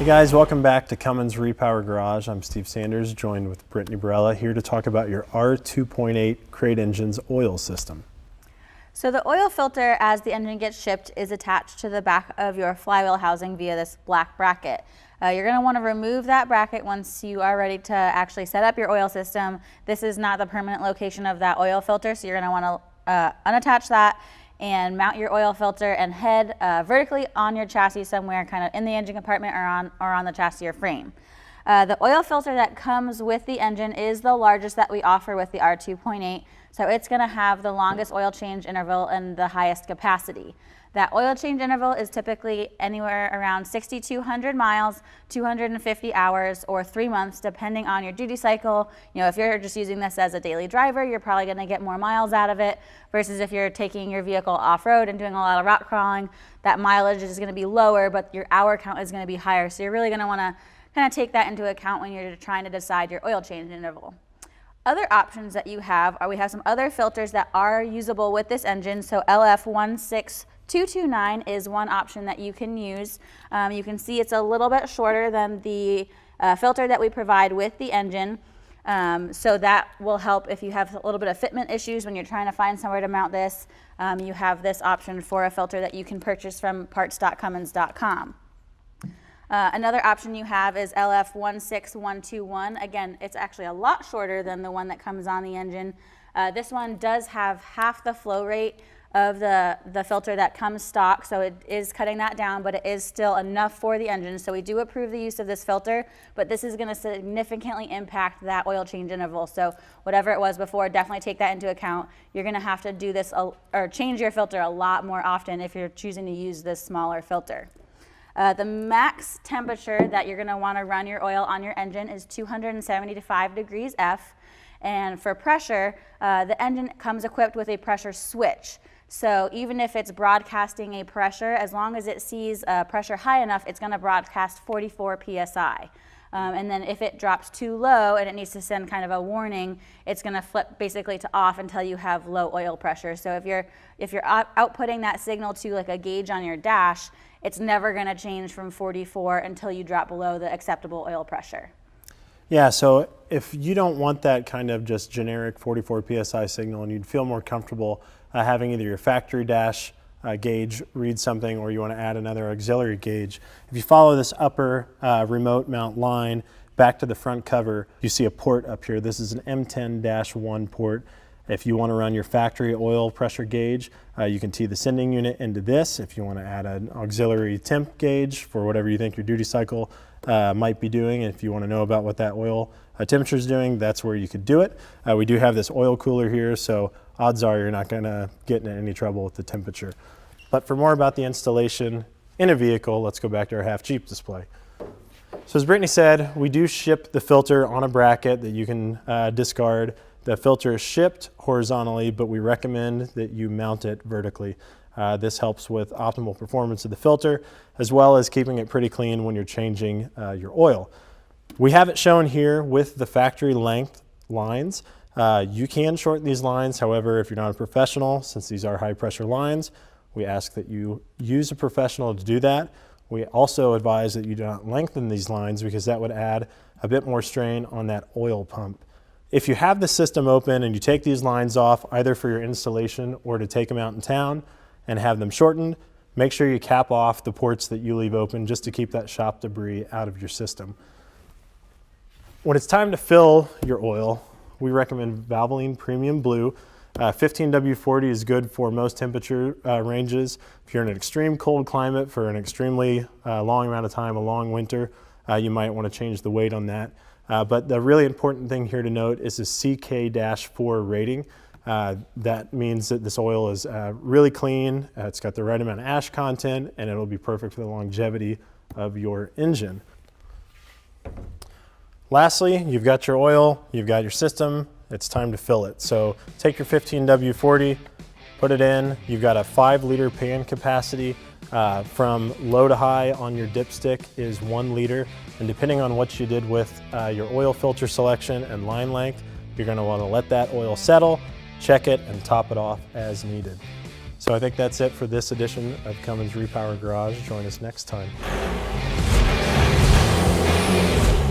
Hey guys, welcome back to Cummins Repower Garage. I'm Steve Sanders, joined with Brittany Barella, here to talk about your R2.8 crate engine's oil system. So the oil filter, as the engine gets shipped, is attached to the back of your flywheel housing via this black bracket. You're going to want to remove that bracket once you are ready to actually set up your oil system. This is not the permanent location of that oil filter, so you're going to want to unattach that and mount your oil filter and head vertically on your chassis somewhere, kind of in the engine compartment or on the chassis or frame. The oil filter that comes with the engine is the largest that we offer with the R2.8, so it's going to have the longest oil change interval and the highest capacity. That oil change interval is typically anywhere around 6,200 miles, 250 hours, or 3 months, depending on your duty cycle. You know, if you're just using this as a daily driver, you're probably going to get more miles out of it, versus if you're taking your vehicle off-road and doing a lot of rock crawling, that mileage is going to be lower, but your hour count is going to be higher. So you're really going to want to kind of take that into account when you're trying to decide your oil change interval. Other options that you have are, we have some other filters that are usable with this engine. So LF16229 is one option that you can use. You can see it's a little bit shorter than the filter that we provide with the engine. So that will help if you have a little bit of fitment issues when you're trying to find somewhere to mount this. You have this option for a filter that you can purchase from parts.cummins.com. Another option you have is LF16121. Again, it's actually a lot shorter than the one that comes on the engine. This one does have half the flow rate of the filter that comes stock, so it is cutting that down, but it is still enough for the engine. So we do approve the use of this filter, but this is going to significantly impact that oil change interval. So whatever it was before, definitely take that into account. You're going to have to do this or change your filter a lot more often if you're choosing to use this smaller filter. The max temperature that you're going to want to run your oil on your engine is 275 degrees F. And for pressure, the engine comes equipped with a pressure switch. So even if it's broadcasting a pressure, as long as it sees pressure high enough, it's going to broadcast 44 psi. And then if it drops too low and it needs to send kind of a warning, it's going to flip basically to off until you have low oil pressure. So if you're outputting that signal to like a gauge on your dash, it's never going to change from 44 until you drop below the acceptable oil pressure. Yeah, so if you don't want that kind of just generic 44 psi signal and you'd feel more comfortable having either your factory dash gauge read something, or you want to add another auxiliary gauge, if you follow this upper remote mount line back to the front cover, you see a port up here. This is an M10-1 port. If you want to run your factory oil pressure gauge, you can tee the sending unit into this. If you want to add an auxiliary temp gauge for whatever you think your duty cycle might be doing, and if you want to know about what that oil temperature is doing, that's where you could do it. We do have this oil cooler here, so odds are you're not going to get in any trouble with the temperature. But for more about the installation in a vehicle, let's go back to our half Jeep display. So as Brittany said, we do ship the filter on a bracket that you can discard. The filter is shipped horizontally, but we recommend that you mount it vertically. This helps with optimal performance of the filter, as well as keeping it pretty clean when you're changing your oil. We have it shown here with the factory length lines. You can shorten these lines. However, if you're not a professional, since these are high pressure lines, we ask that you use a professional to do that. We also advise that you do not lengthen these lines, because that would add a bit more strain on that oil pump. If you have the system open and you take these lines off, either for your installation or to take them out in town and have them shortened, make sure you cap off the ports that you leave open, just to keep that shop debris out of your system. When it's time to fill your oil, we recommend Valvoline Premium Blue. 15W40 is good for most temperature ranges. If you're in an extreme cold climate for an extremely long amount of time, a long winter, you might want to change the weight on that. But the really important thing here to note is the CK-4 rating. That means that this oil is really clean, it's got the right amount of ash content, and it'll be perfect for the longevity of your engine. Lastly, you've got your oil, you've got your system, it's time to fill it. So take your 15W40, put it in. You've got a 5-liter pan capacity. From low to high on your dipstick is 1 liter. And depending on what you did with your oil filter selection and line length, you're going to want to let that oil settle, check it, and top it off as needed. So I think that's it for this edition of Cummins Repower Garage. Join us next time. it.